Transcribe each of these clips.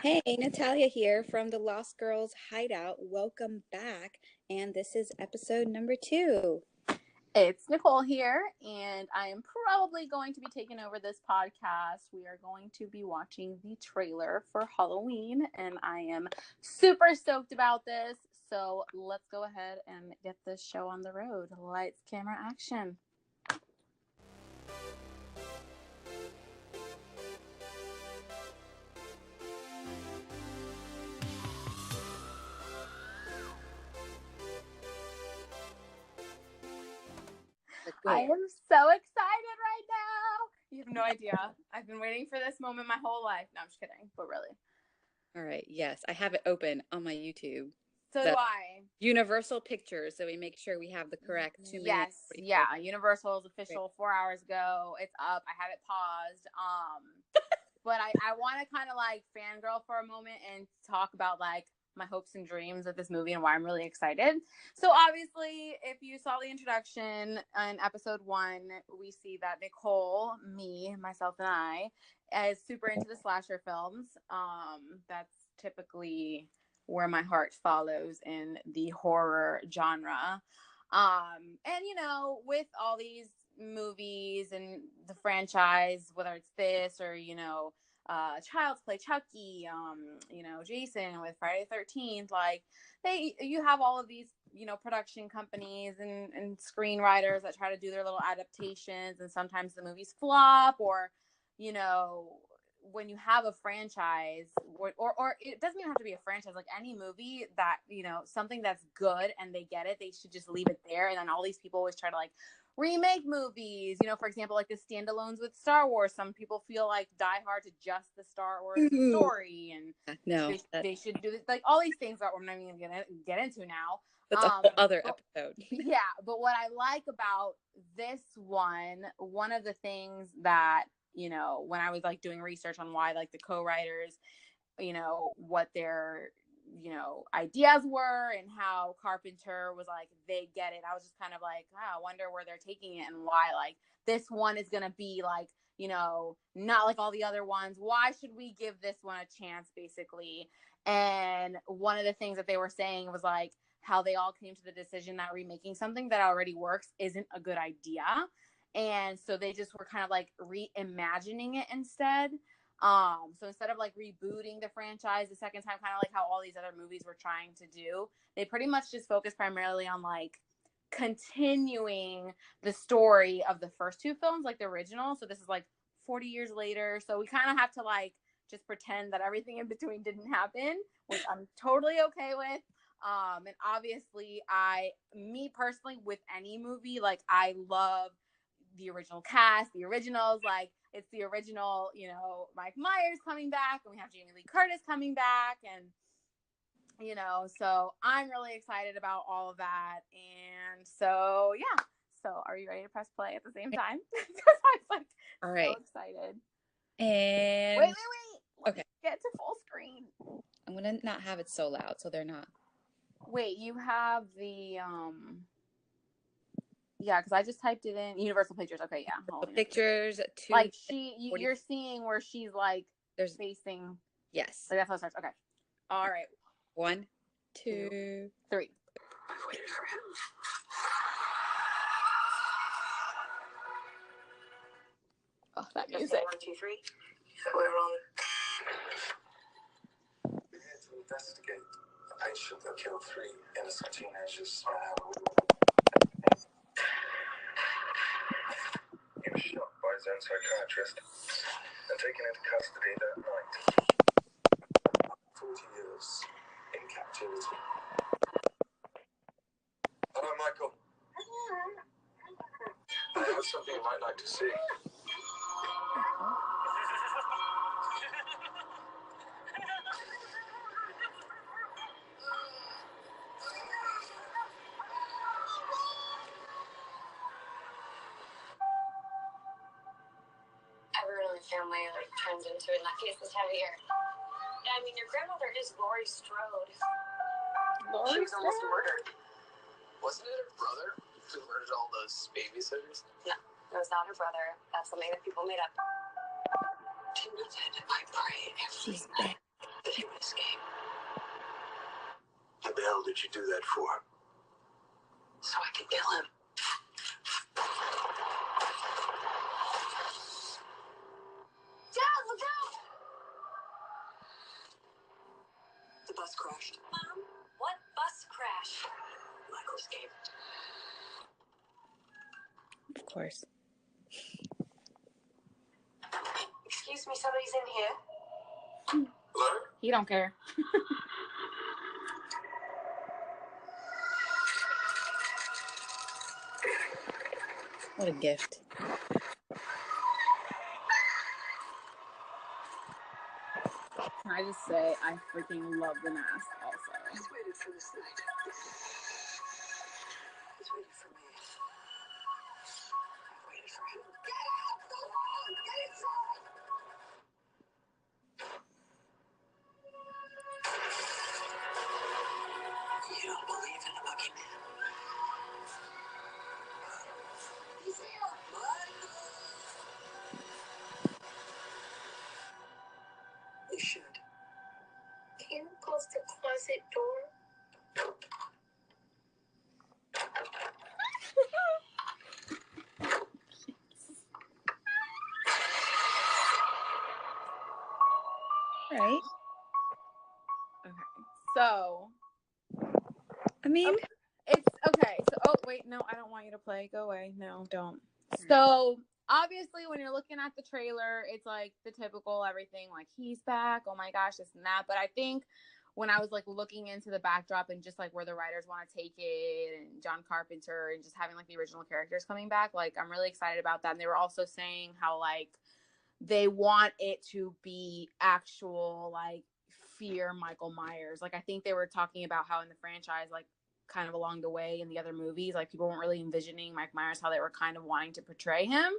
Hey, Natalia here from the Lost Girls Hideout. Welcome back. And this is episode number 2. It's Nicole here, and I am probably going to be taking over this podcast. We are going to be watching the trailer for Halloween, and I am super stoked about this. So let's go ahead and get this show on the road. Lights, camera, action. I am so excited right now. You have no idea. I've been waiting for this moment my whole life. No, I'm just kidding, but really. All right. Yes, I have it open on my YouTube. So do I. Universal Pictures, so we make sure we have the correct 2 minutes. Yes, yeah. Universal's official 4 hours ago. It's up. I have it paused. But I want to kind of like fangirl for a moment and talk about like my hopes and dreams of this movie and why I'm really excited. So obviously, if you saw the introduction in episode 1, we see that Nicole, me, myself, and I is super into the slasher films. That's typically where my heart follows in the horror genre. And you know, with all these movies and the franchise, whether it's this or, you know, Child's Play, Chucky, you know, Jason with Friday the 13th, like you have all of these, you know, production companies and screenwriters that try to do their little adaptations, and sometimes the movies flop, or, you know, when you have a franchise or it doesn't even have to be a franchise, like any movie that, you know, something that's good and they get it, they should just leave it there. And then all these people always try to like remake movies, you know, for example, like the standalones with Star Wars. Some people feel like Die Hard to just the Star Wars story, and they should do this, like all these things that we're not even gonna get into now. That's a whole other episode. Yeah, but what I like about this one of the things that, you know, when I was like doing research on why like the co-writers, you know, what their, you know, ideas were and how Carpenter was like, they get it. I was just kind of like, I wonder where they're taking it and why like this one is going to be like, you know, not like all the other ones. Why should we give this one a chance, basically? And one of the things that they were saying was like how they all came to the decision that remaking something that already works isn't a good idea. And so they just were kind of like reimagining it instead. So instead of like rebooting the franchise the second time, kind of like how all these other movies were trying to do, they pretty much just focused primarily on like continuing the story of the first 2 films, like the original. So this is like 40 years later. So we kind of have to like just pretend that everything in between didn't happen, which I'm totally okay with. And obviously me personally, with any movie, like I love the original cast, the originals, like it's the original, you know, Mike Myers coming back, and we have Jamie Lee Curtis coming back, and, you know, so I'm really excited about all of that. And so, yeah. So are you ready to press play at the same time? Because I'm like all right, so excited. And wait. Let's okay, get to full screen. I'm gonna not have it so loud so they're not. Wait, you have the yeah, because I just typed it in. Universal Pictures. Okay, yeah. Pictures. Like you're seeing where she's like there's facing. Yes. Like that's how it starts. Okay. All right. 1, 2, 3. I waited for him. Oh, that music. 1, 2, 3. We're on. We're here to investigate a patient that killed 3 innocent teenagers. He was shot by his own psychiatrist and taken into custody that night. 40 years in captivity. Hello, Michael. I have something you might like to see. Everyone in the family like turns into it, and that case is heavier. I mean, your grandmother is Laurie Strode. She was almost murdered. Wasn't it her brother who murdered all those babysitters? No, it was not her brother. That's something that people made up. David, I pray every night that he The bus crashed. Mom, what bus crash? Michael escaped. Of course. Excuse me, somebody's in here. Hello? He don't care. What a gift. Can I just say, I freaking love the mask also. He's waited for this night. He's waited for me. I've waited for him. Get out! Go on! Get inside! You don't believe in the boogeyman? He's here! Michael! You should. Can you close the closet door? Right. Okay. So, I mean, it's okay. So, oh, wait, no, I don't want you to play. Go away. No, don't. So, obviously, when you're looking at the trailer, it's like the typical everything, like he's back. Oh my gosh, this and that. But I think when I was like looking into the backdrop and just like where the writers want to take it and John Carpenter and just having like the original characters coming back, like I'm really excited about that. And they were also saying how like they want it to be actual like fear Michael Myers. Like I think they were talking about how in the franchise, like kind of along the way in the other movies, like people weren't really envisioning Mike Myers how they were kind of wanting to portray him.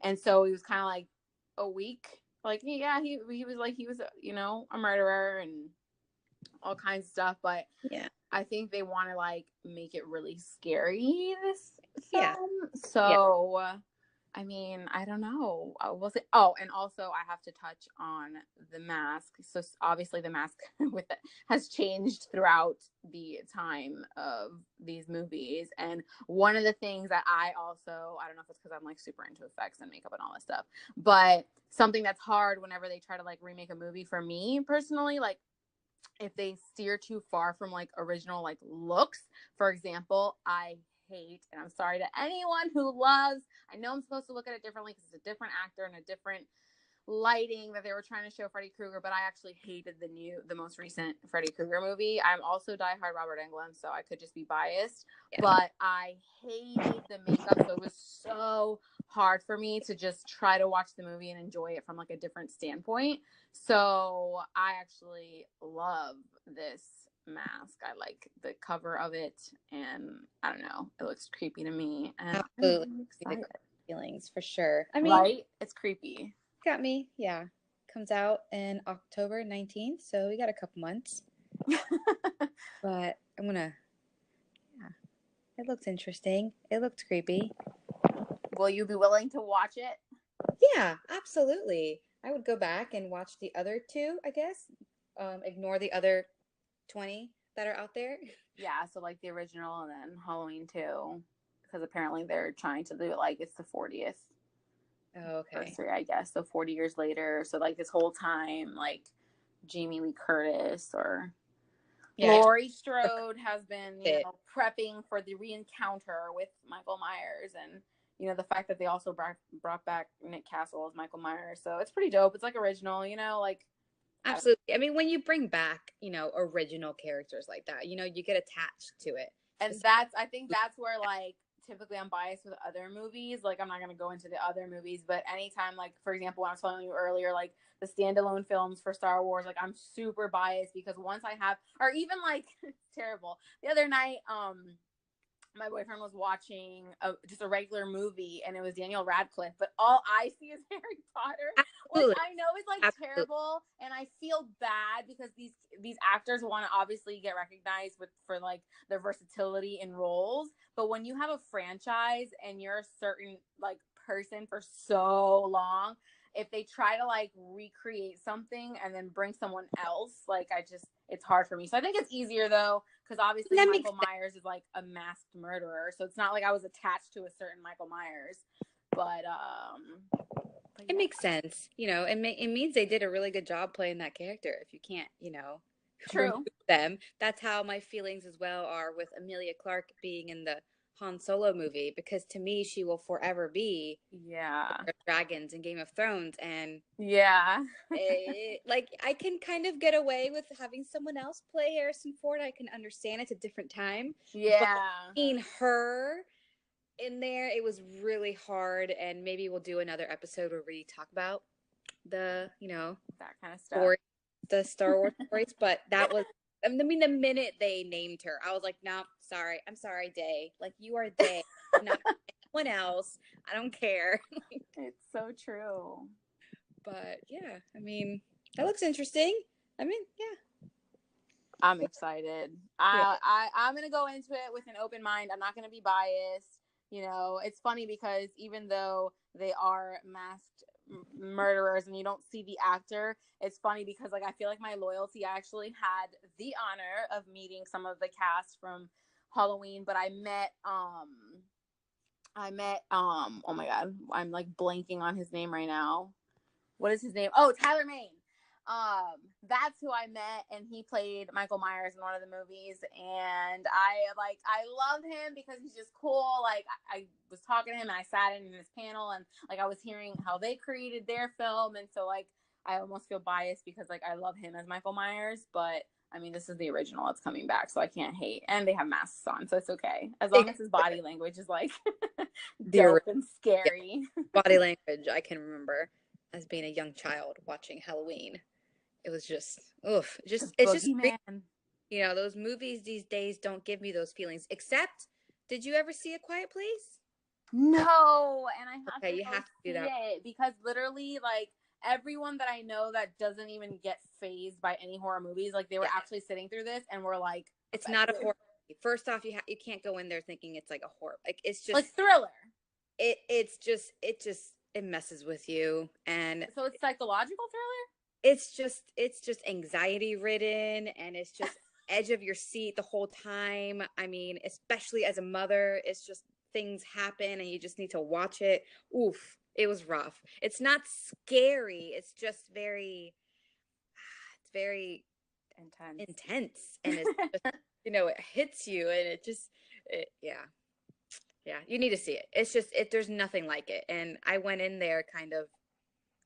And so he was kind of like a weak, like yeah, he was like he was, you know, a murderer and all kinds of stuff. But yeah. I think they want to like make it really scary this film. Yeah. So I mean, I don't know. We'll see. Oh, and also I have to touch on the mask. So obviously the mask with it has changed throughout the time of these movies. And one of the things that I don't know if it's because I'm like super into effects and makeup and all this stuff, but something that's hard whenever they try to like remake a movie for me personally, like if they steer too far from like original like looks. For example, I hate, and I'm sorry to anyone who loves, I know I'm supposed to look at it differently because it's a different actor and a different lighting that they were trying to show Freddy Krueger, but I actually hated the most recent Freddy Krueger movie. I'm also diehard Robert Englund, so I could just be biased, but I hated the makeup, so it was so hard for me to just try to watch the movie and enjoy it from like a different standpoint. So I actually love this mask. I like the cover of it, and I don't know, it looks creepy to me, and absolutely. I'm The excited. feelings for sure. I mean, Right? It's creepy. got me. Yeah. Comes out in October 19th, so we got a couple months. But I'm gonna, yeah. It looks interesting. It looks creepy. Will you be willing to watch it? Yeah, absolutely. I would go back and watch the other two, I guess. Ignore the other 20 that are out there. Yeah, so like the original and then Halloween 2, because apparently they're trying to do it like it's the 40th Oh, okay. anniversary, I guess. So 40 years later. So like this whole time, like Jamie Lee Curtis or Laurie Strode has been, you know, prepping for the re-encounter with Michael Myers, and you know the fact that they also brought back Nick Castle as Michael Myers. So it's pretty dope. It's like original, you know, like absolutely. I mean, when you bring back, you know, original characters like that, you know, you get attached to it. And I think that's where like typically I'm biased with other movies. Like I'm not going to go into the other movies, but anytime, like for example, when I was telling you earlier, like the standalone films for Star Wars, like I'm super biased because once I have, or even like it's terrible. The other night, my boyfriend was watching just a regular movie, and it was Daniel Radcliffe, but all I see is Harry Potter, absolutely. which I know is like absolutely terrible, and I feel bad because these actors want to obviously get recognized for like their versatility in roles, but when you have a franchise and you're a certain like person for so long, if they try to like recreate something and then bring someone else, like it's hard for me. So I think it's easier though, because obviously Michael Myers is like a masked murderer, so it's not like I was attached to a certain Michael Myers. But it makes sense. You know, it means they did a really good job playing that character. If you can't, you know, True. them. That's how my feelings as well are with Emilia Clarke being in the Han Solo movie, because to me she will forever be Yeah. dragons in Game of Thrones, and Yeah. like I can kind of get away with having someone else play Harrison Ford. I can understand it's a different time. Yeah. But seeing her in there, it was really hard, and maybe we'll do another episode where we talk about the, that kind of stuff. story, the Star Wars stories, but that was, I mean, the minute they named her, I was like, no, sorry. I'm sorry, Day. Like, you are Day, not anyone else. I don't care. It's so true. But yeah, I mean, that looks interesting. I mean, yeah. I'm excited. I'm gonna go into it with an open mind. I'm not gonna be biased. It's funny because even though they are masked murderers and you don't see the actor, it's funny because like I feel like my loyalty, I actually had the honor of meeting some of the cast from Halloween, but I met oh my god, I'm like blanking on his name right now. What is his name? Oh, Tyler Mane. That's who I met, and he played Michael Myers in one of the movies, and I love him because he's just cool. Like I was talking to him and I sat in his panel, and like I was hearing how they created their film, and so like I almost feel biased because like I love him as Michael Myers, but I mean this is the original, it's coming back, so I can't hate, and they have masks on, so it's okay as long as his body language is like dope and scary. Body language I can remember as being a young child watching Halloween. It was just, oof. It's just, man. Those movies these days don't give me those feelings. Except, did you ever see A Quiet Place? No, and I have you have to do that it because literally, like everyone that I know that doesn't even get fazed by any horror movies, like they were actually sitting through this and were like, it's not a horror movie. First off, you can't go in there thinking it's like a horror. Like it's just like thriller. It messes with you, and so it's psychological thriller. It's just anxiety ridden, and it's just edge of your seat the whole time. I mean, especially as a mother, it's just things happen and you just need to watch it. Oof, it was rough. It's not scary. It's just very intense, and it's just, it hits you, and yeah, you need to see it. It's just there's nothing like it. And I went in there kind of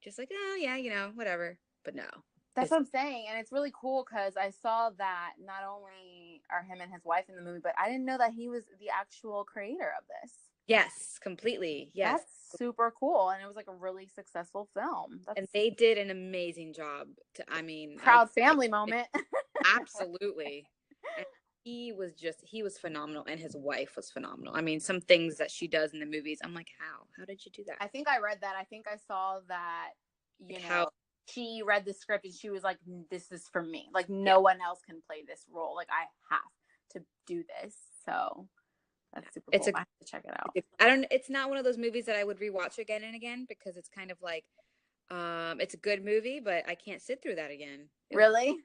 just like, oh yeah, whatever. But no. That's what I'm saying. And it's really cool because I saw that not only are him and his wife in the movie, but I didn't know that he was the actual creator of this. Yes, completely. Yes. That's super cool. And it was like a really successful film. And they did an amazing job. Proud family moment. Absolutely. And he was phenomenal, and his wife was phenomenal. I mean, some things that she does in the movies, I'm like, how did you do that? I think I read that. I think I saw that, she read the script and she was like, this is for me. Like no one else can play this role. Like I have to do this. So that's super cool. I have to check it out. It's not one of those movies that I would rewatch again and again, because it's kind of like, it's a good movie, but I can't sit through that again. Really?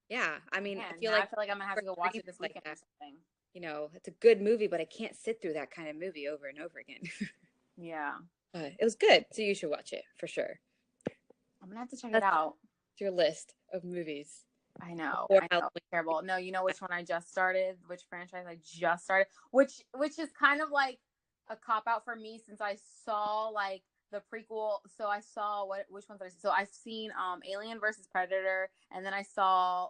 Yeah. I mean, I feel like I'm gonna have to go watch it this weekend or something. It's a good movie, but I can't sit through that kind of movie over and over again. Yeah. But it was good. So you should watch it for sure. I'm gonna have to check it out. Your list of movies. I know. Terrible. No, you know which one I just started? Which franchise I just started? Which is kind of like a cop out for me since I saw like the prequel. So I saw which ones did I see? So I've seen Alien versus Predator, and then I saw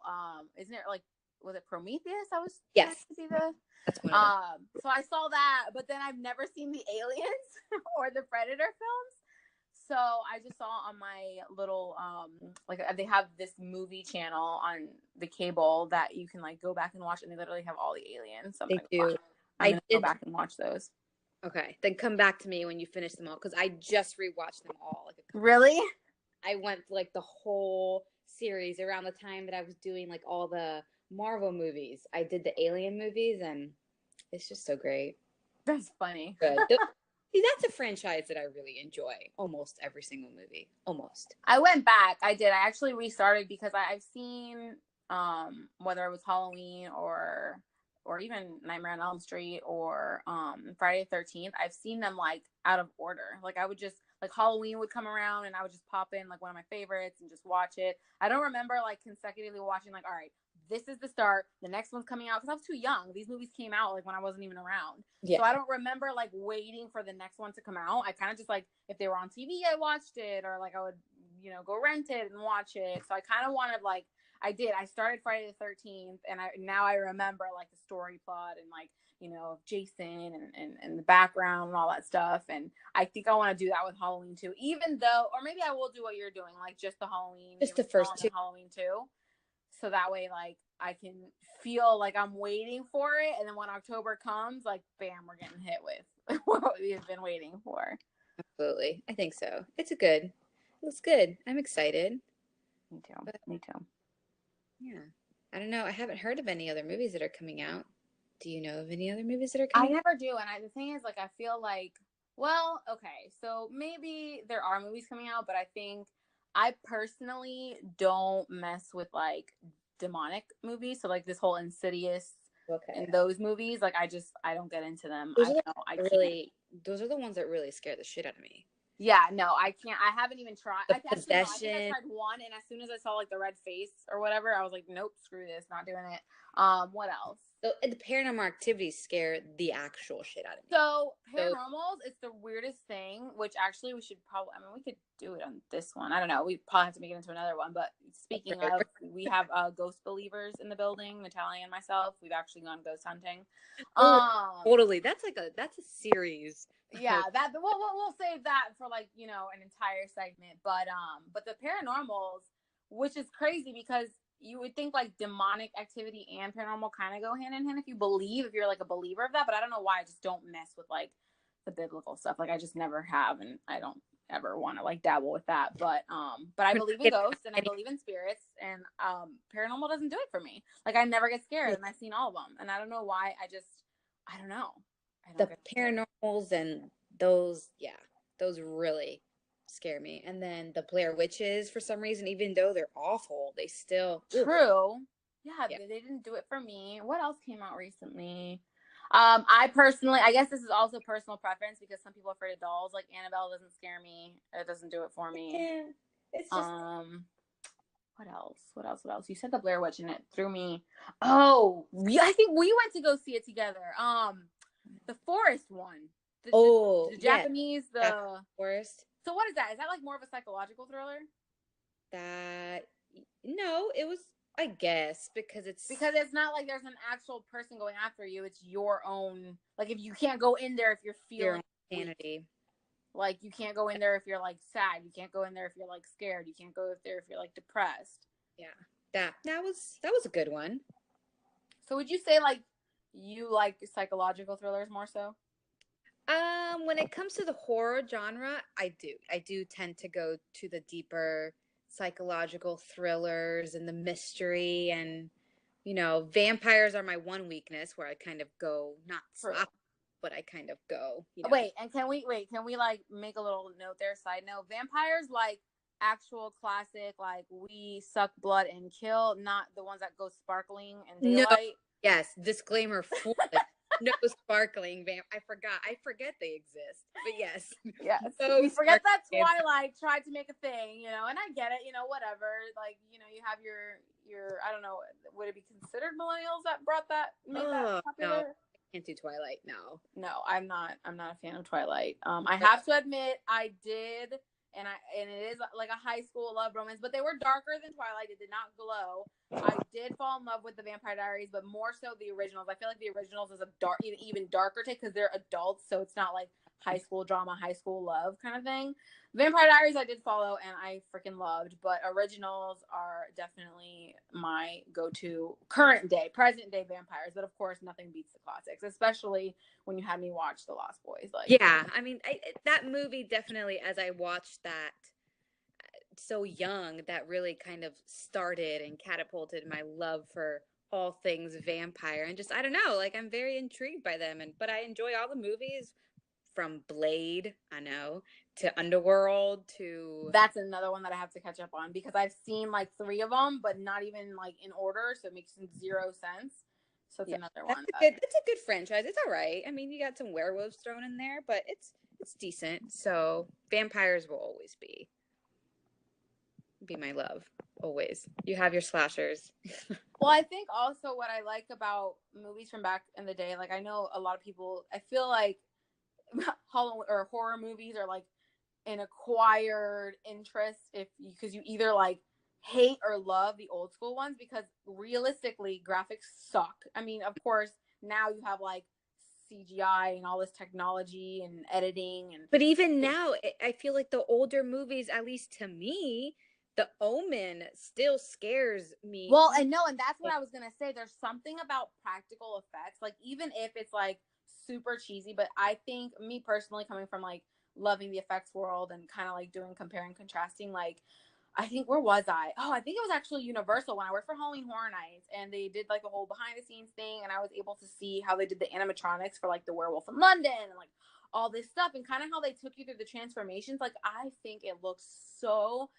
isn't it like, was it Prometheus? I was yes to see the That's one so I saw that, but then I've never seen the Aliens or the Predator films. So I just saw on my little like they have this movie channel on the cable that you can like go back and watch, and they literally have all the Aliens. So I'm gonna go back and watch those. Okay, then come back to me when you finish them all, because I just rewatched them all. Really? I went like the whole series around the time that I was doing like all the Marvel movies. I did the Alien movies, and it's just so great. That's funny. Good. See, that's a franchise that I really enjoy. Almost every single movie. Almost. I went back. I did. I actually restarted because I've seen whether it was Halloween or even Nightmare on Elm Street or Friday the 13th. I've seen them like out of order. Like I would just like Halloween would come around and I would just pop in like one of my favorites and just watch it. I don't remember like consecutively watching like, all right, this is the start. The next one's coming out, because I was too young. These movies came out like when I wasn't even around. Yeah. So I don't remember like waiting for the next one to come out. I kind of just like, if they were on TV, I watched it, or like I would, you know, go rent it and watch it. So I kind of wanted like, I started Friday the 13th, and now I remember like the story plot and like, you know, Jason and the background and all that stuff. And I think I want to do that with Halloween too, even though, or maybe I will do what you're doing, like just the Halloween, Just the first two. Halloween too. So that way, like, I can feel like I'm waiting for it. And then when October comes, like, bam, we're getting hit with what we've been waiting for. Absolutely. I think so. It looks good. I'm excited. Me too. Yeah. I don't know. I haven't heard of any other movies that are coming out. Do you know of any other movies that are coming out? I never do. And the thing is, like, I feel like, well, okay, so maybe there are movies coming out, but I think I personally don't mess with, like, demonic movies. So, like, this whole Insidious and those movies, like, I don't get into them. Those are the ones that really scare the shit out of me. Yeah, no, I can't. I haven't even tried. I think I Possession. tried one, and as soon as I saw like the red face or whatever, I was like, nope, screw this, not doing it. What else? So the Paranormal Activity scare the actual shit out of me. So paranormals, it's the weirdest thing. Which actually, we should probably. I mean, we could do it on this one. I don't know. We probably have to make it into another one. But speaking of, we have ghost believers in the building. Natalia and myself, we've actually gone ghost hunting. Totally. That's a series. Yeah, that we'll save that for like, you know, an entire segment. But the paranormals, which is crazy because you would think like demonic activity and paranormal kind of go hand in hand if you're like a believer of that. But I don't know why I just don't mess with like the biblical stuff. Like I just never have, and I don't ever want to like dabble with that. But I believe in ghosts and I believe in spirits, and paranormal doesn't do it for me. Like I never get scared, and I've seen all of them, and I don't know why. I don't know. The paranormals and those really scare me. And then the Blair Witches, for some reason, even though they're awful, they still true. Yeah, they didn't do it for me. What else came out recently? I personally, I guess this is also personal preference because some people are afraid of dolls. Like Annabelle doesn't scare me. It doesn't do it for me. Yeah, it's just what else? You said the Blair Witch and it threw me. Oh, I think we went to go see it together. The forest one. The Japanese, the forest. So what is that? Is that like more of a psychological thriller? No, it was, I guess, because it's not like there's an actual person going after you. It's your own. Like if you can't go in there if you're feeling insanity. Like you can't go in there if you're like sad. You can't go in there if you're like scared. You can't go in there if you're like depressed. Yeah, that was a good one. So would you say like you like psychological thrillers more so? When it comes to the horror genre, I do tend to go to the deeper psychological thrillers and the mystery, and you know, vampires are my one weakness where I kind of go not slap, but I kind of go. You know. Wait, can we like make a little note there? Side note: vampires like actual classic, like we suck blood and kill, not the ones that go sparkling and daylight. No. Yes, disclaimer. No sparkling I forget they exist, but yes. So we forget that Twilight tried to make a thing, you know, and I get it, you know, whatever. Like, you know, you have your I don't know, would it be considered millennials that made that popular? No, I can't do Twilight. No, I'm not a fan of Twilight. I have to admit, I did. And it is like a high school love romance, but they were darker than Twilight. It did not glow. I did fall in love with the Vampire Diaries, but more so the originals. I feel like the originals is a even darker take because they're adults, so it's not like high school drama, high school love kind of thing. Vampire Diaries I did follow and I freaking loved, but originals are definitely my go-to present day vampires. But of course, nothing beats the classics, especially when you had me watch The Lost Boys. Like, yeah, I mean, that movie definitely, as I watched that so young, that really kind of started and catapulted my love for all things vampire, and just I don't know, like I'm very intrigued by them, but I enjoy all the movies. From Blade, I know, to Underworld, to... That's another one that I have to catch up on because I've seen like 3 of them, but not even like in order, so it makes 0 sense. So it's another one. It's a good franchise. It's all right. I mean, you got some werewolves thrown in there, but it's decent. So vampires will always be. be my love always. You have your slashers. Well, I think also what I like about movies from back in the day, like I know a lot of people, I feel like Halloween or horror movies are like an acquired interest because you either like hate or love the old school ones because realistically graphics suck. I mean, of course, now you have like CGI and all this technology and editing and But even now, I feel like the older movies, at least to me, The Omen still scares me. well, and no, and that's what I was gonna say. There's something about practical effects, like even if it's like super cheesy, but I think me personally, coming from like loving the effects world and kind of like doing comparing contrasting, like I think where was I? Oh, I think it was actually Universal when I worked for Halloween Horror Nights, and they did like a whole behind the scenes thing, and I was able to see how they did the animatronics for like the Werewolf in London and like all this stuff, and kind of how they took you through the transformations. Like I think it looks so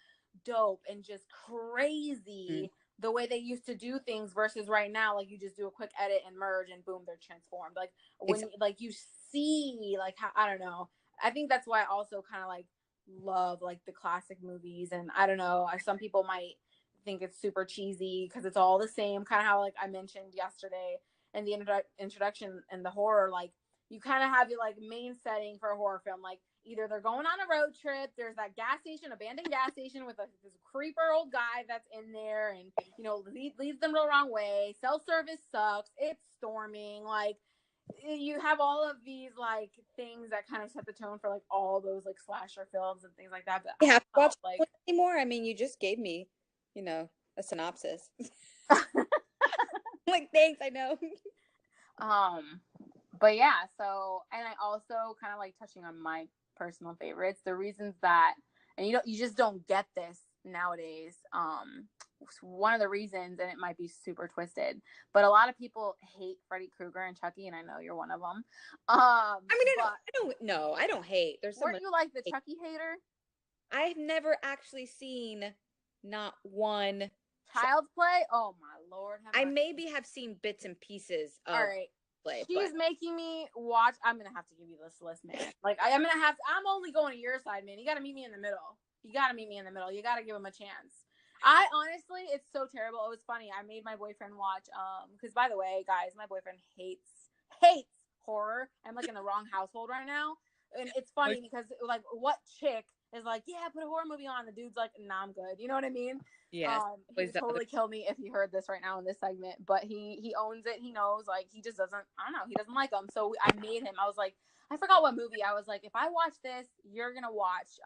dope and just crazy the way they used to do things versus right now, like you just do a quick edit and merge and boom, they're transformed. Like when like you see like how, I don't know. I think that's why I also kind of like love like the classic movies, and I don't know, some people might think it's super cheesy because it's all the same, kind of how like I mentioned yesterday in the introduction and the horror, like you kind of have your like main setting for a horror film, like either they're going on a road trip, there's that gas station, abandoned gas station with this creeper old guy that's in there and you know leads them the wrong way, self-service sucks, it's storming, like you have all of these like things that kind of set the tone for like all those like slasher films and things like that. But You have to watch like anymore. I mean, you just gave me, you know, a synopsis. Like, thanks, I know. But yeah, so and I also kind of like touching on my personal favorites, the reasons that, and you just don't get this nowadays. One of the reasons, and it might be super twisted, but a lot of people hate Freddy Krueger and Chucky, and I know you're one of them. I mean, I don't hate. There's so weren't much. You like the Chucky hater? I've never actually seen not one Child's Play. Oh my lord! I maybe have seen bits and pieces of all right. play. She's making me watch. I'm gonna have to give you this list, man. Like I'm gonna have to. I'm only going to your side, man. You got to meet me in the middle. You got to meet me in the middle. You got to give him a chance. I honestly, it's so terrible. It was funny. I made my boyfriend watch. Because by the way, guys, my boyfriend hates horror. I'm like in the wrong household right now, and it's funny because like what chick is like, yeah, put a horror movie on. The dude's like, nah, I'm good. You know what I mean? Yeah. He would totally kill me if he heard this right now in this segment, but he owns it. He knows, like, he just doesn't, I don't know, he doesn't like them. So I made him, I was like, I forgot what movie. I was like, if I watch this, you're gonna watch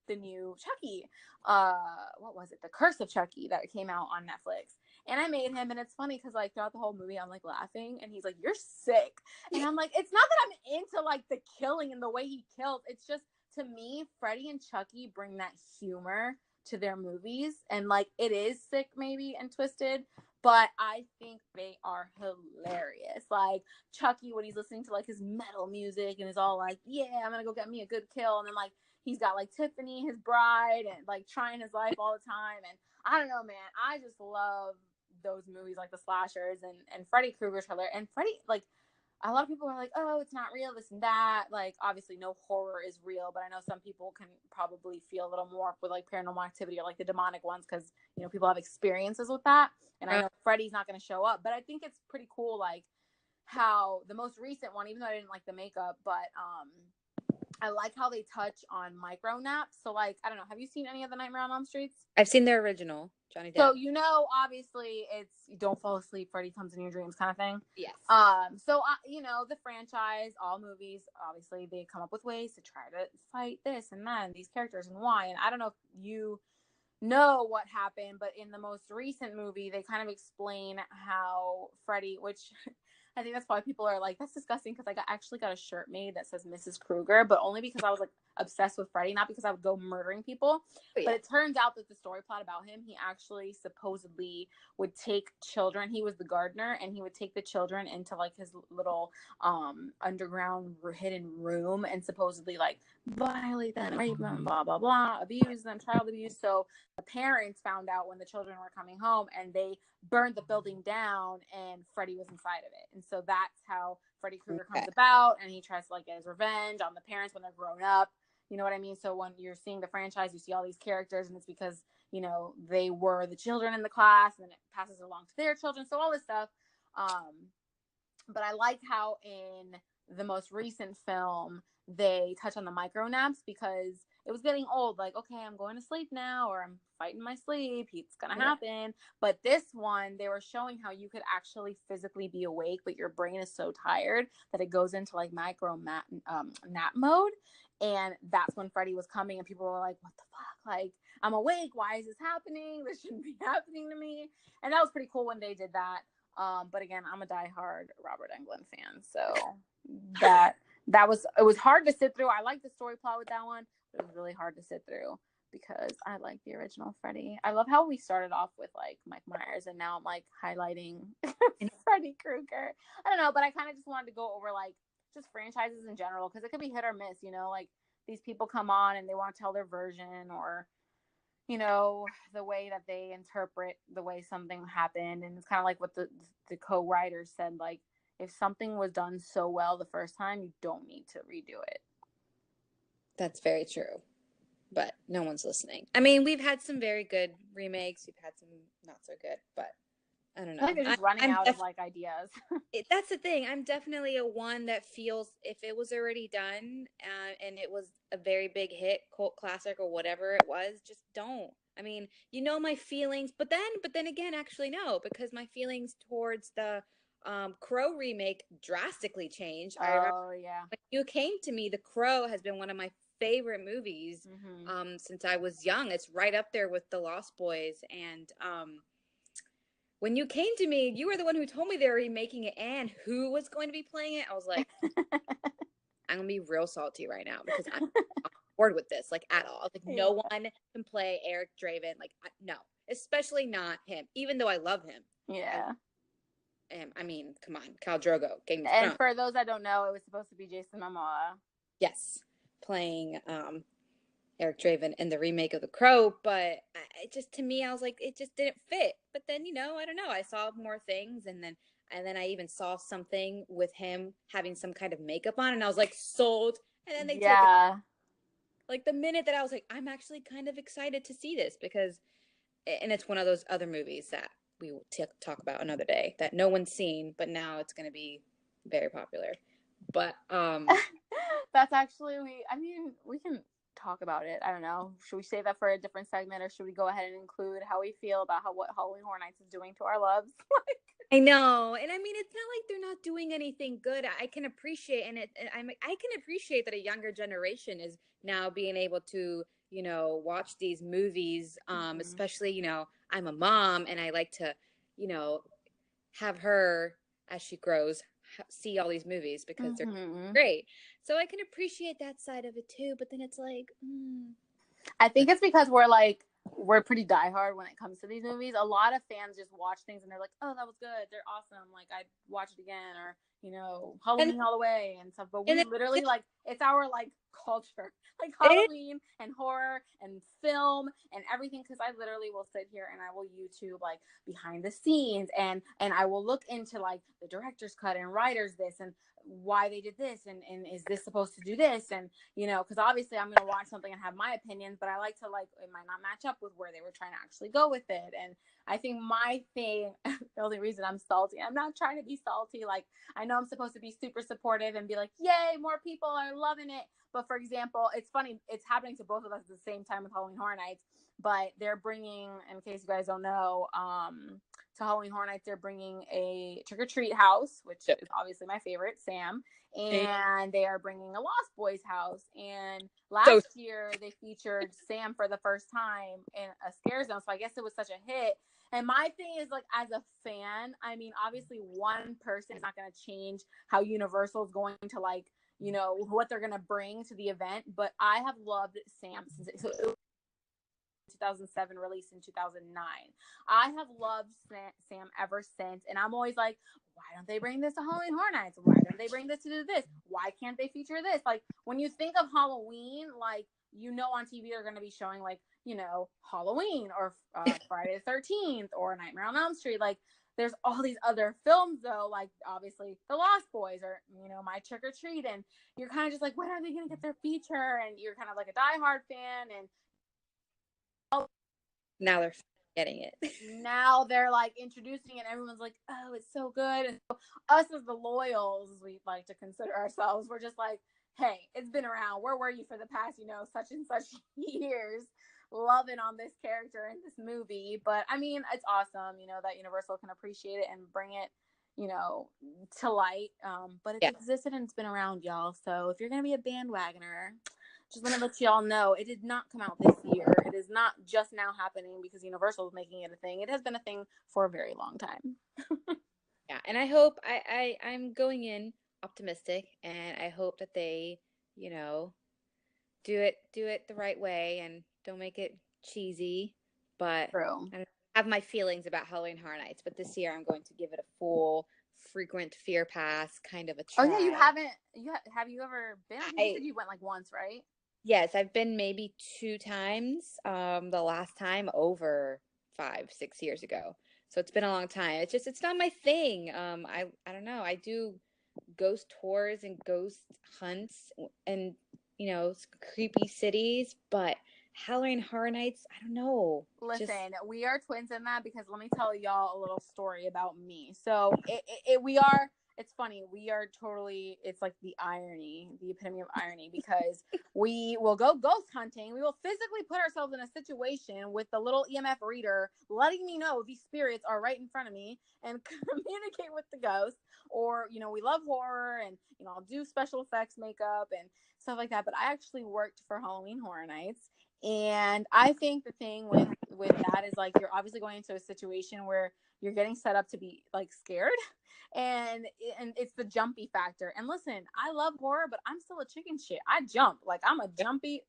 the new Chucky. What was it? The Curse of Chucky that came out on Netflix. And I made him, and it's funny because like throughout the whole movie, I'm like laughing, and he's like, "You're sick," and I'm like, "It's not that I'm into like the killing and the way he kills. It's just to me, Freddy and Chucky bring that humor to their movies, and like it is sick maybe and twisted, but I think they are hilarious. Like Chucky when he's listening to like his metal music and is all like, yeah, I'm gonna go get me a good kill, and then like he's got like Tiffany, his bride, and like trying his life all the time, and I don't know, man, I just love those movies, like the slashers, and Freddy Krueger's hilarious, and Freddy, like a lot of people are like, oh, it's not real, this and that. Like, obviously, no horror is real, but I know some people can probably feel a little more with like paranormal activity or like the demonic ones because, you know, people have experiences with that. And I know Freddy's not going to show up, but I think it's pretty cool, like, how the most recent one, even though I didn't like the makeup, but I like how they touch on micro naps. So, like, I don't know, have you seen any of the Nightmare on Elm Streets? I've seen the original, Johnny Depp. So, you know, obviously, it's don't fall asleep, Freddy comes in your dreams kind of thing. Yes. So, you know, the franchise, all movies, obviously, they come up with ways to try to fight this and that and these characters and why. And I don't know if you know what happened, but in the most recent movie, they kind of explain how Freddy, which I think that's why people are like, that's disgusting, because I actually got a shirt made that says Mrs. Krueger, but only because I was like obsessed with Freddy, not because I would go murdering people. Yeah. But it turns out that the story plot about him, he actually supposedly would take children. He was the gardener, and he would take the children into like his little underground hidden room and supposedly like violate them, rape them, blah blah blah, abuse them, child abuse. So the parents found out when the children were coming home, and they burned the building down, and Freddy was inside of it. And so that's how Freddy Krueger comes about, and he tries to like get his revenge on the parents when they're grown up. You know what I mean? So when you're seeing the franchise, you see all these characters, and it's because, you know, they were the children in the class, and then it passes along to their children. So all this stuff. But I liked how in the most recent film they touch on the micro naps, because it was getting old. Like, okay, I'm going to sleep now, or I'm fighting my sleep. It's gonna happen. But this one, they were showing how you could actually physically be awake, but your brain is so tired that it goes into like nap mode. And that's when Freddie was coming, and people were like, "What the fuck? Like, I'm awake. Why is this happening? This shouldn't be happening to me." And that was pretty cool when they did that. But again, I'm a diehard Robert Englund fan, so it was hard to sit through. I like the story plot with that one, but it was really hard to sit through because I like the original Freddy. I love how we started off with like Mike Myers, and now I'm like highlighting Freddy Krueger. I don't know, but I kind of just wanted to go over like just franchises in general, because it could be hit or miss, you know, like these people come on and they want to tell their version, or you know, the way that they interpret the way something happened. And it's kind of like what the co-writers said, like, if something was done so well the first time, you don't need to redo it. That's very true. But no one's listening. I mean, we've had some very good remakes. We've had some not so good, but I don't know. I think they're just running out of like ideas. That's the thing. I'm definitely a one that feels if it was already done and it was a very big hit, cult classic or whatever it was, just don't. I mean, you know my feelings, but then again, actually no, because my feelings towards the Crow remake drastically changed. I remember when you came to me, The Crow has been one of my favorite movies since I was young. It's right up there with The Lost Boys, and when you came to me, you were the one who told me they were remaking it and who was going to be playing it. I was like, I'm gonna be real salty right now because I'm not bored with this, like at all. Like no one can play Eric Draven, like no, especially not him. Even though I love him. Yeah. I mean, come on, Khal Drogo, Game of And Thrones. for those that don't know, it was supposed to be Jason Momoa. Yes, playing Eric Draven in the remake of The Crow, but it just, to me, I was like, it just didn't fit. But then, you know, I don't know, I saw more things, and then I even saw something with him having some kind of makeup on, and I was like, sold. And then they take it off. Like the minute that I was like, I'm actually kind of excited to see this, because, and it's one of those other movies that we will talk about another day that no one's seen, but now it's going to be very popular. But that's actually, we can talk about it. I don't know. Should we save that for a different segment, or should we go ahead and include how we feel about what Halloween Horror Nights is doing to our loves? I know, and I mean, it's not like they're not doing anything good. I can appreciate, I can appreciate that a younger generation is now being able to, you know, watch these movies. Especially, you know, I'm a mom, and I like to, you know, have her as she grows see all these movies because they're great. So I can appreciate that side of it too. But then it's like, I think it's because we're pretty diehard when it comes to these movies. A lot of fans just watch things and they're like, "Oh, that was good. They're awesome. Like, I'd watch it again," or, you know, Halloween all the way and stuff. But we literally, like, it's our, like, culture. Like, Halloween and horror and film and everything. Because I literally will sit here and I will YouTube, like, behind the scenes. And I will look into, like, the director's cut and writer's this and why they did this, and is this supposed to do this, and you know, because obviously I'm gonna watch something and have my opinions, but I like to, like, it might not match up with where they were trying to actually go with it. And I think my thing, the only reason I'm salty, I'm not trying to be salty, like, I know I'm supposed to be super supportive and be like, yay, more people are loving it, but for example, it's funny, it's happening to both of us at the same time with Halloween Horror Nights, but they're bringing, in case you guys don't know, to Halloween Horror Nights, they're bringing a trick-or-treat house, which is obviously my favorite, Sam, and they are bringing a Lost Boys house. And last year, they featured Sam for the first time in a scare zone, so I guess it was such a hit. And my thing is, like, as a fan, I mean, obviously one person is not going to change how Universal is going to, like, you know, what they're going to bring to the event, but I have loved Sam since it was 2007, released in 2009. I have loved Sam ever since, and I'm always like, why don't they bring this to Halloween Horror Nights? Why don't they bring this to do this? Why can't they feature this? Like, when you think of Halloween, like, you know, on TV they're going to be showing, like, you know, Halloween or Friday the 13th or Nightmare on Elm Street. Like, there's all these other films, though, like, obviously The Lost Boys or, you know, My Trick or Treat, and you're kind of just like, when are they going to get their feature? And you're kind of like a diehard fan, and Now they're getting it. Now they're like introducing it and everyone's like, oh, it's so good. And so us as the loyals, as we like to consider ourselves, we're just like, hey, it's been around. Where were you for the past, such and such years, loving on this character in this movie? But I mean, it's awesome, that Universal can appreciate it and bring it, to light. But it's existed and it's been around, y'all. So if you're gonna be a bandwagoner, just want to let y'all know it did not come out this year. It is not just now happening because Universal is making it a thing. It has been a thing for a very long time. Yeah, and I hope I'm going in optimistic, and I hope that they, do it the right way and don't make it cheesy. But True. I have my feelings about Halloween Horror Nights, but this year I'm going to give it a full frequent fear pass kind of a try. Oh yeah, you haven't. Have you ever been? I think you said you went like once, right? Yes, I've been maybe 2 times. The last time over 5, 6 years ago. So it's been a long time. It's not my thing. I don't know. I do ghost tours and ghost hunts and creepy cities, but Halloween Horror Nights, I don't know. Listen, we are twins in that because let me tell y'all a little story about me. So it's funny. We are totally, it's like the epitome of irony, because we will go ghost hunting. We will physically put ourselves in a situation with the little EMF reader letting me know these spirits are right in front of me and communicate with the ghost. Or, we love horror and, I'll do special effects makeup and stuff like that. But I actually worked for Halloween Horror Nights. And I think the thing with that is like you're obviously going into a situation where you're getting set up to be like scared, and it's the jumpy factor. And listen, I love horror, but I'm still a chicken shit. I jump, like I'm a jumpy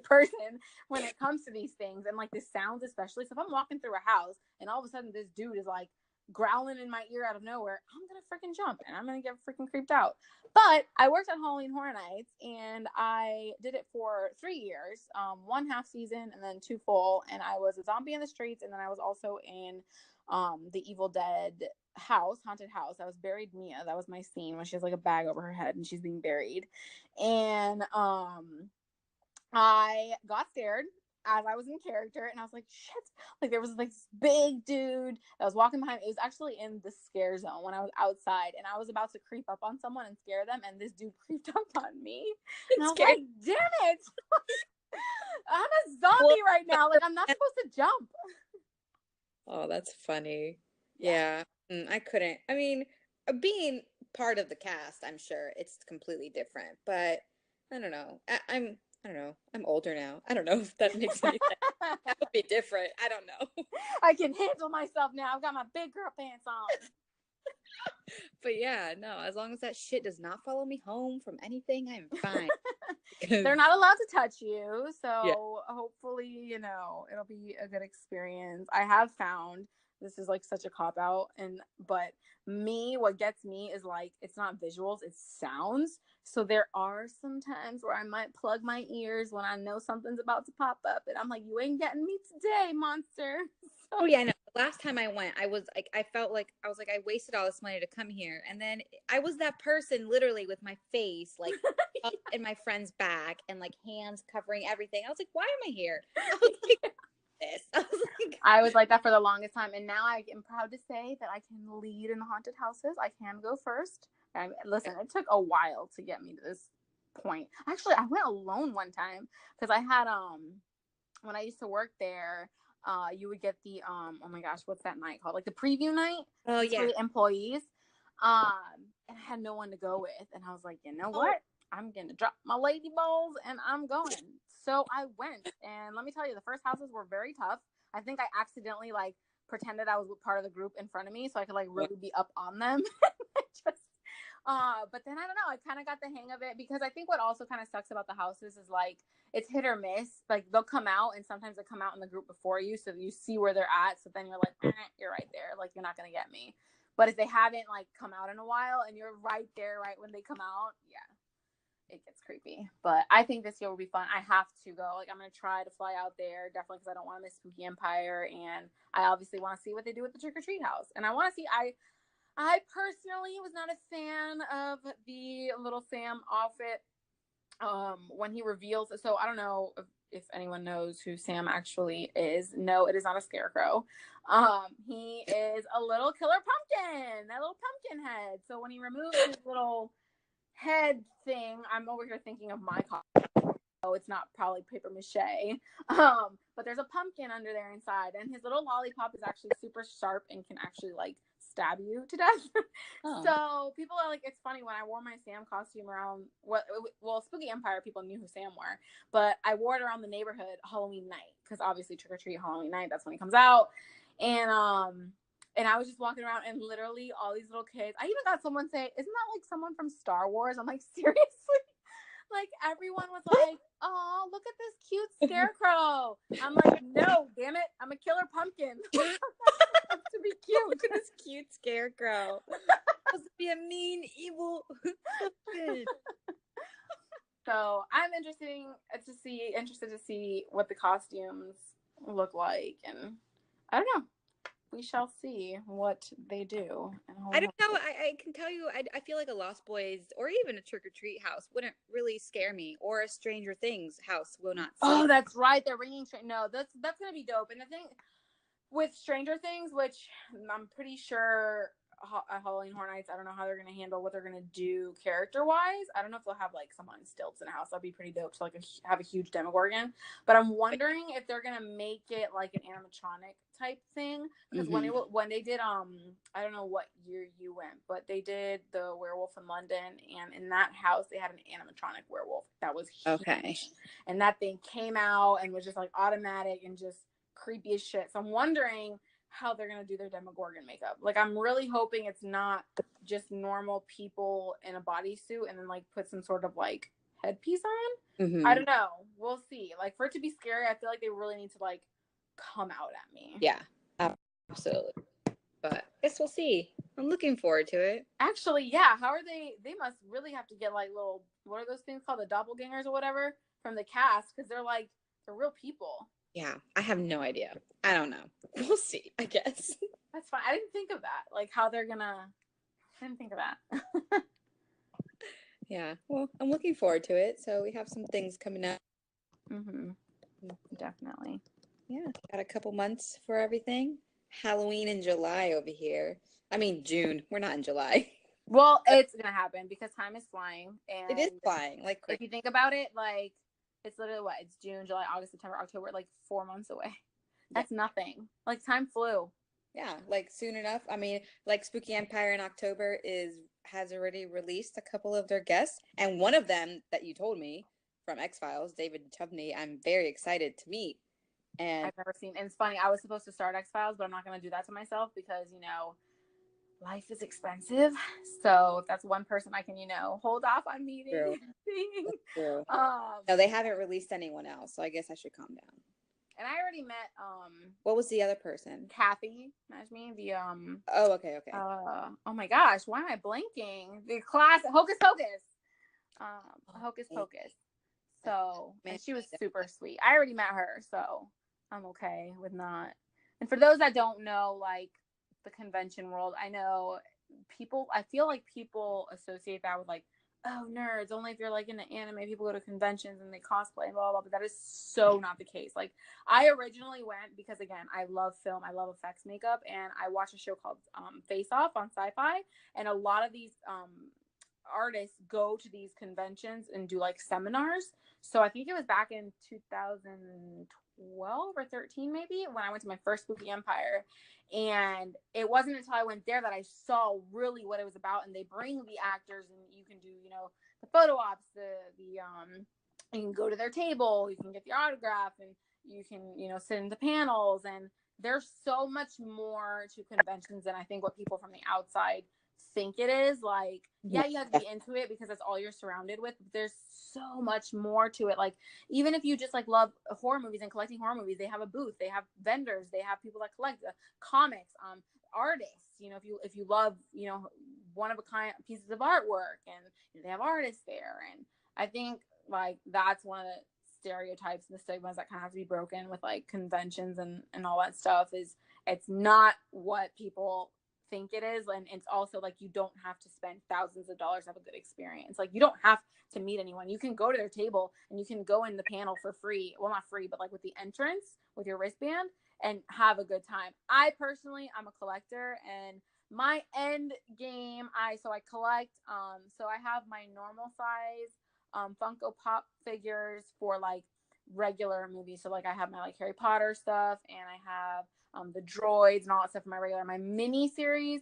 person when it comes to these things, and like the sounds especially. So if I'm walking through a house and all of a sudden this dude is like growling in my ear out of nowhere, I'm gonna freaking jump and I'm gonna get freaking creeped out. But I worked at Halloween Horror Nights and I did it for 3 years, 1 half season and then 2 full. And I was a zombie in the streets, and then I was also in the Evil Dead haunted house. I was buried Mia. That was my scene when she has like a bag over her head and she's being buried. And I got scared as I was in character, and I was like, shit. Like there was like this big dude that was walking behind me. It was actually in the scare zone when I was outside, and I was about to creep up on someone and scare them, and this dude creeped up on me. And I was like, damn it. I'm a zombie right now. Like I'm not supposed to jump. Oh, that's funny. Yeah. I couldn't. I mean, being part of the cast, I'm sure it's completely different, but I don't know. I don't know. I'm older now. I don't know if that makes any sense. That would be different. I don't know. I can handle myself now. I've got my big girl pants on. But yeah, no, as long as that shit does not follow me home from anything, I'm fine. They're not allowed to touch you. So hopefully, it'll be a good experience. I have found this is like such a cop out, but what gets me is like, it's not visuals, it's sounds. So there are some times where I might plug my ears when I know something's about to pop up, and I'm like, you ain't getting me today, monster. Oh yeah, no. The last time I went, I was like, I wasted all this money to come here, and then I was that person literally with my face like up in my friend's back and like hands covering everything. I was like, why am I here? I was like that for the longest time, and now I am proud to say that I can lead in the haunted houses. I can go first. Listen, it took a while to get me to this point. Actually, I went alone one time because I had when I used to work there, you would get the oh my gosh, what's that night called? Like the preview night. Oh yeah. For the employees. And I had no one to go with, and I was like, you know what? I'm gonna drop my lady balls and I'm going. So I went, and let me tell you, the first houses were very tough. I think I accidentally like pretended I was part of the group in front of me so I could like really be up on them. But then I don't know, I kind of got the hang of it, because I think what also kind of sucks about the houses is like it's hit or miss. Like they'll come out, and sometimes they come out in the group before you, so you see where they're at. So then you're like, you're right there. Like you're not gonna get me. But if they haven't like come out in a while and you're right there right when they come out, yeah, it gets creepy. But I think this year will be fun. I have to go. Like I'm gonna try to fly out there, definitely, because I don't want to miss Spooky Empire, and I obviously want to see what they do with the Trick or Treat house. And I want to see. I personally was not a fan of the little Sam outfit when he reveals. So I don't know if anyone knows who Sam actually is, no, it is not a scarecrow. He is a little killer pumpkin, that little pumpkin head. So when he removes his little head thing, I'm over here thinking of my costume. Oh, it's not probably paper mache. But there's a pumpkin under there inside, and his little lollipop is actually super sharp and can actually like stab you to death. Oh. So people are like, it's funny when I wore my Sam costume around well, Spooky Empire, people knew who Sam were, but I wore it around the neighborhood Halloween night, because obviously trick or treat Halloween night, that's when he comes out. And I was just walking around, and literally all these little kids, I even got someone say, isn't that like someone from Star Wars? I'm like, seriously? Like, everyone was like, oh, look at this cute scarecrow. I'm like, no, damn it, I'm a killer pumpkin. To be cute. Look at this cute scarecrow. Supposed to be a mean, evil pumpkin. So I'm interested to see what the costumes look like, and I don't know. We shall see what they do. I don't know. I can tell you, I feel like a Lost Boys or even a Trick or Treat house wouldn't really scare me, or a Stranger Things house will not. Oh, that's right. They're ringing. No, that's gonna be dope. And I think with Stranger Things, which I'm pretty sure Halloween Horror Nights, I don't know how they're gonna handle what they're gonna do character wise. I don't know if they'll have like someone on stilts in a house. That'd be pretty dope to like have a huge Demogorgon. But I'm wondering if they're gonna make it like an animatronic type thing, because when they did I don't know what year you went, but they did the Werewolf in London, and in that house they had an animatronic werewolf that was huge. Okay, and that thing came out and was just like automatic and just creepy as shit. So I'm wondering how they're gonna do their Demogorgon makeup. Like, I'm really hoping it's not just normal people in a bodysuit and then like put some sort of like headpiece on. I don't know. We'll see. Like, for it to be scary, I feel like they really need to like come out at me. Yeah, absolutely. But I guess we'll see. I'm looking forward to it. Actually, yeah. How are they? They must really have to get like little, what are those things called? The doppelgangers or whatever from the cast, because they're real people. Yeah, I have no idea. I don't know. We'll see, I guess. That's fine. I didn't think of that. Like, how they're gonna... I didn't think of that. Yeah, well, I'm looking forward to it. So we have some things coming up. Definitely. Yeah, got a couple months for everything. Halloween in July over here. I mean, June. We're not in July. Well, it's gonna happen because time is flying. And it is flying. Like, if you think about it, like, it's literally what? It's June, July, August, September, October, like 4 months away. That's nothing. Like, time flew. Yeah, like soon enough. I mean, like Spooky Empire in October has already released a couple of their guests, and one of them that you told me from X-Files, David Duchovny, I'm very excited to meet. And I've never seen. And it's funny, I was supposed to start X-Files, but I'm not going to do that to myself because, life is expensive. So if that's one person I can, hold off on meeting. True. True. No, they haven't released anyone else, so I guess I should calm down. And I already met what was the other person? Kathy Najmi, the oh, okay. Oh my gosh, why am I blanking? The class Hocus Pocus. Hocus Pocus. So, and she was super sweet. I already met her, so I'm okay with not. And for those that don't know, like, the convention world, I feel like people associate that with like, oh, nerds, only if you're like into anime, people go to conventions and they cosplay and blah, blah, blah. But that is so not the case. Like, I originally went because, again, I love film, I love effects makeup, and I watched a show called Face Off on Sci-Fi, and a lot of these artists go to these conventions and do like seminars. So I think it was back in 2012 or 13 maybe when I went to my first Spooky Empire, and it wasn't until I went there that I saw really what it was about. And they bring the actors, and you can do the photo ops, you can go to their table, you can get the autograph, and you can sit in the panels. And there's so much more to conventions than I think what people from the outside think it is. Like, yeah, you have to be into it because that's all you're surrounded with, but there's so much more to it. Like, even if you just like love horror movies and collecting horror movies, they have a booth, they have vendors, they have people that collect comics, artists, if you love one of a kind pieces of artwork, and they have artists there. And I think like that's one of the stereotypes and the stigmas that kind of have to be broken with like conventions and all that stuff, is it's not what people think it is. And it's also like you don't have to spend thousands of dollars to have a good experience. Like you don't have to meet anyone. You can go to their table and you can go in the panel for free. Well, not free, but like with the entrance with your wristband and have a good time. I personally, I'm a collector, and my end game, I collect, so I have my normal size Funko Pop figures for like regular movies. So like I have my like Harry Potter stuff, and I have the droids and all that stuff for my regular. My mini series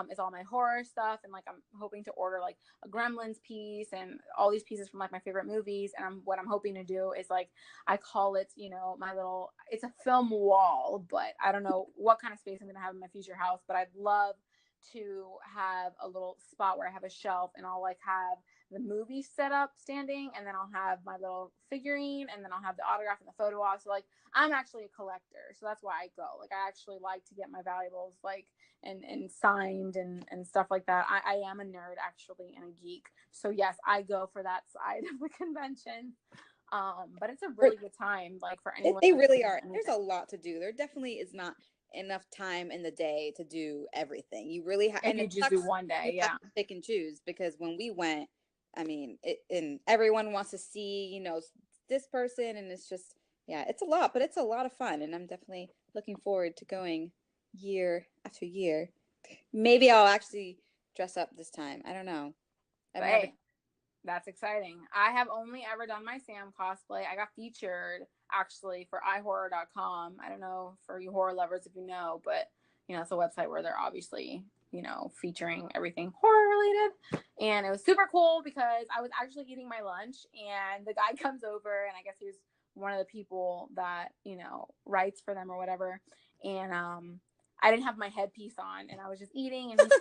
is all my horror stuff, and like I'm hoping to order like a Gremlins piece and all these pieces from like my favorite movies. And what I'm hoping to do is like, I call it, you know, my little, it's a film wall, but I don't know what kind of space I'm gonna have in my future house. But I'd love to have a little spot where I have a shelf, and I'll like have the movie set up standing, and then I'll have my little figurine, and then I'll have the autograph and the photo op. So like I'm actually a collector, so that's why I go. Like I actually like to get my valuables like and signed and stuff like that. I am a nerd actually and a geek, so yes, I go for that side of the convention. But it's a really good time, like for anyone. They really are. There's a lot to do. There definitely is not enough time in the day to do everything. You really have, and you just do one day, yeah. Pick and choose, because when we went, I mean, and everyone wants to see, you know, this person, and it's just, yeah, it's a lot, but it's a lot of fun, and I'm definitely looking forward to going year after year. Maybe I'll actually dress up this time. I don't know. That's exciting. I have only ever done my Sam cosplay. I got featured actually for iHorror.com. I don't know for you horror lovers if you know, but you know, it's a website where they're obviously, you know, featuring everything horror related. And it was super cool because I was actually eating my lunch, and the guy comes over, and I guess he was one of the people that, you know, writes for them or whatever. And I didn't have my headpiece on, and I was just eating, and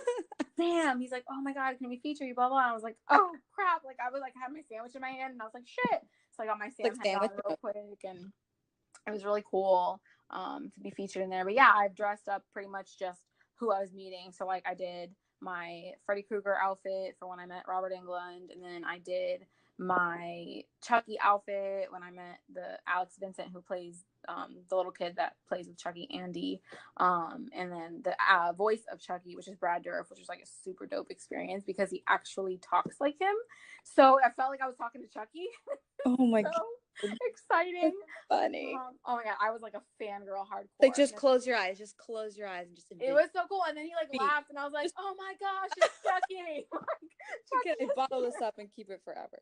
Sam, he's like, oh my God, can we feature you, blah, blah. And I was like, oh crap. Like I was like, had my sandwich in my hand, and I was like, shit. So I got my Sam head on real quick, and it was really cool to be featured in there. But yeah, I've dressed up pretty much just who I was meeting. So like I did my Freddy Krueger outfit for when I met Robert Englund, and then I did my Chucky outfit when I met the Alex Vincent, who plays the little kid that plays with Chucky, Andy, and then the voice of Chucky, which is Brad Dourif, which was like a super dope experience because he actually talks like him. So I felt like I was talking to Chucky. Oh my God, exciting! That's funny. Oh my God, I was like a fangirl hardcore. Like just close your eyes, and just it was so cool. And then he like laughed, and I was like, oh my gosh, it's Chucky! Can I bottle this up and keep it forever?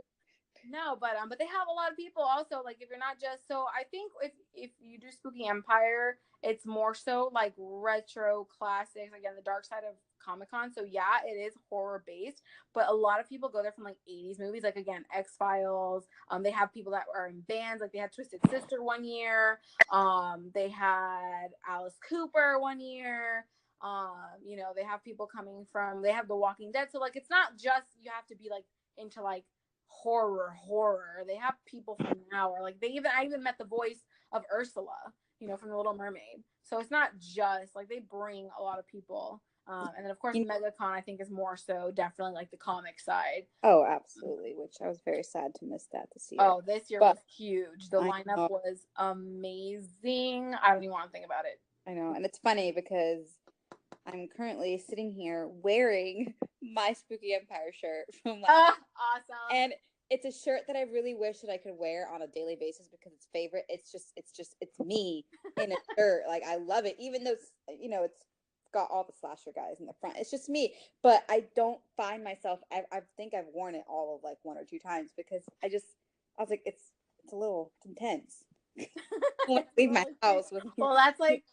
No, but they have a lot of people also, like if you're not just, so I think if you do Spooky Empire, it's more so like retro classics, again, the dark side of Comic-Con. So yeah, it is horror based, but a lot of people go there from like 80s movies, like again, X-Files. They have people that are in bands, like they had Twisted Sister one year. They had Alice Cooper one year. You know, they have people coming from, they have The Walking Dead. So like it's not just you have to be like into like horror. They have people from now, or like I even met the voice of Ursula, you know, from The Little Mermaid. So it's not just like, they bring a lot of people. And then of course MegaCon I think is more so definitely like the comic side. Oh, absolutely, which I was very sad to miss that this year. Oh, this year was huge. The lineup was amazing. I don't even want to think about it. I know, and it's funny because I'm currently sitting here wearing my Spooky Empire shirt from last awesome. And it's a shirt that I really wish that I could wear on a daily basis because it's favorite. It's me in a shirt. Like I love it, even though it's, you know, it's got all the slasher guys in the front. It's just me, but I don't find myself. I think I've worn it all of like one or two times because I was like, it's a little intense. Leave my house with that's like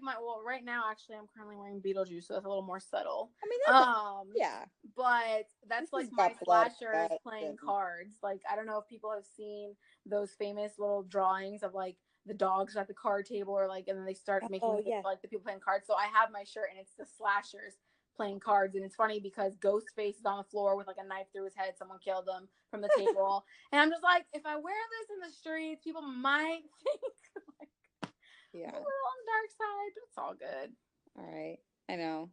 my right now actually I'm currently wearing Beetlejuice, so it's a little more subtle. I mean, yeah, but that's like my slashers playing cards. Like I don't know if people have seen those famous little drawings of like the dogs at the card table, or like, and then they start making like the people playing cards. So I have my shirt, and it's the slashers playing cards. And it's funny because Ghostface is on the floor with like a knife through his head. Someone killed him from the table. And I'm just like, if I wear this in the streets, people might think like, yeah, a little on the dark side, but it's all good. All right, I know.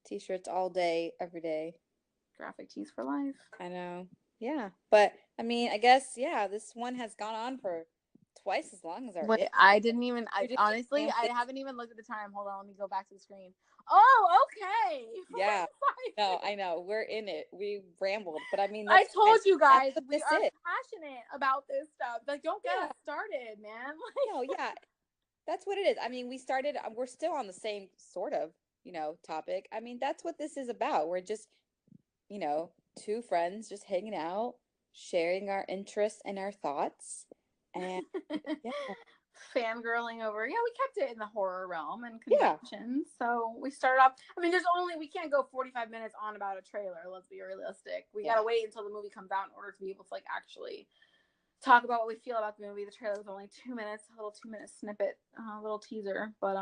T-shirts all day, every day. Graphic tees for life. I know. Yeah, but I mean, I guess this one has gone on for twice as long as our. Wait, I didn't even. Honestly, I haven't even looked at the time. Hold on, let me go back to the screen. Oh, Yeah. No, I know. We're in it. We rambled. But I mean, I that's told fine. you guys, That's what we this are is. passionate about this stuff. Like, don't get Yeah. us started, man. No, yeah. That's what it is. I mean, we started, we're still on the same sort of, topic. I mean, that's what this is about. We're just, two friends just hanging out, sharing our interests and our thoughts. And yeah, Fangirling over. Yeah, we kept it in the horror realm and yeah, conventions. So we started off. I mean, we can't go 45 minutes on about a trailer. Let's be realistic. We yeah. gotta wait until the movie comes out in order to be able to like actually talk about what we feel about the movie. The trailer was only 2 minutes, a little 2 minute snippet, a little teaser. But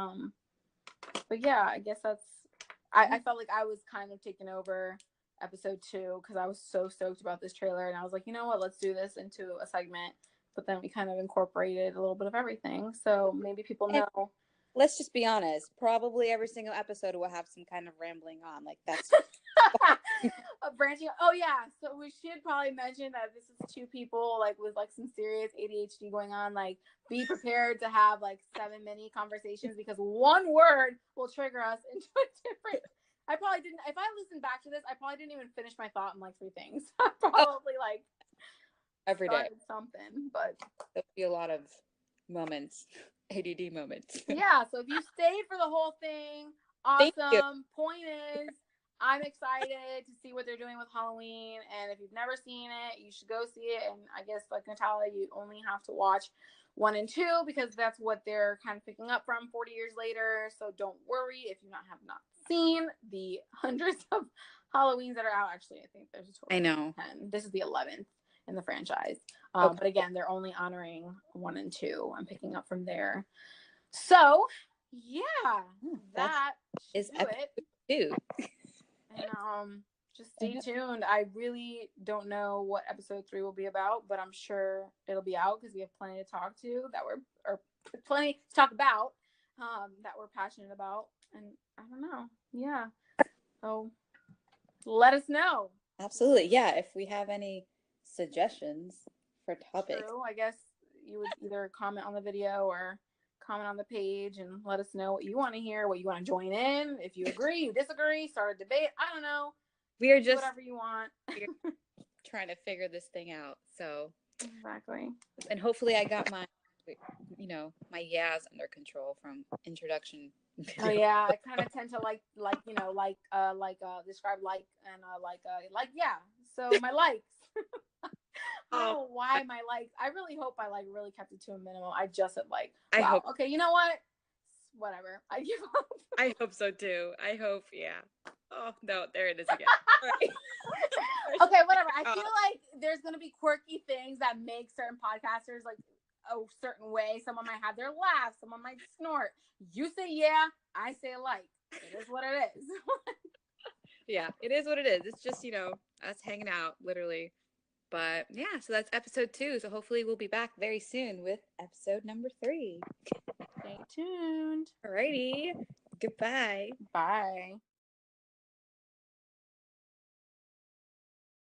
yeah, I guess that's. I felt like I was kind of taking over episode 2 because I was so stoked about this trailer, and I was like, you know what, let's do this into a segment. But then we kind of incorporated a little bit of everything, so maybe people And know. let's just be honest. Probably every single episode will have some kind of rambling on. Like that's Branching. Oh yeah, so we should probably mention that this is 2 people like with like some serious ADHD going on. Like, be prepared to have like 7 mini conversations because one word will trigger us into a different. I probably didn't. If I listened back to this, I probably didn't even finish my thought in like 3 things. I probably like every day. started something, but There'll be a lot of moments, ADD moments. yeah. So if you stayed for the whole thing, Thank you. awesome. Point is, I'm excited to see what they're doing with Halloween, and if you've never seen it, you should go see it. And I guess like Natalia, you only have to watch 1 and 2 because that's what they're kind of picking up from 40 years later. So don't worry if you have not seen the hundreds of Halloweens that are out. Actually, I think there's a total. I know. Of 10. This is the 11th in the franchise. Okay. But again, they're only honoring 1 and 2. I'm picking up from there. So yeah, that is do it. 2. And just stay tuned. I really don't know what episode 3 will be about, but I'm sure it'll be out because we have plenty to talk to plenty to talk about that we're passionate about. And I don't know. Yeah. So let us know. Absolutely. Yeah. If we have any suggestions for topics. True. I guess you would either comment on the video or comment on the page and let us know what you want to hear, what you want to join in. If you agree, you disagree, start a debate. I don't know. We are just whatever you want. trying to figure this thing out. So exactly. And hopefully I got my yas under control from introduction. Oh yeah, I kind of tend to describe yeah. So my likes. I don't know why my likes. I really hope I really kept it to a minimum. I just said like. Wow. I hope. Okay, you know what? Whatever. I give up. I hope so too. I hope. Yeah. Oh no, there it is again. Okay, whatever. I feel like there's gonna be quirky things that make certain podcasters like a certain way. Someone might have their laugh. Someone might snort. You say yeah. I say like. It is what it is. Yeah, it is what it is. It's just us hanging out, literally. But yeah, so that's episode 2. So hopefully we'll be back very soon with episode number 3. Stay tuned. Alrighty. Goodbye. Bye.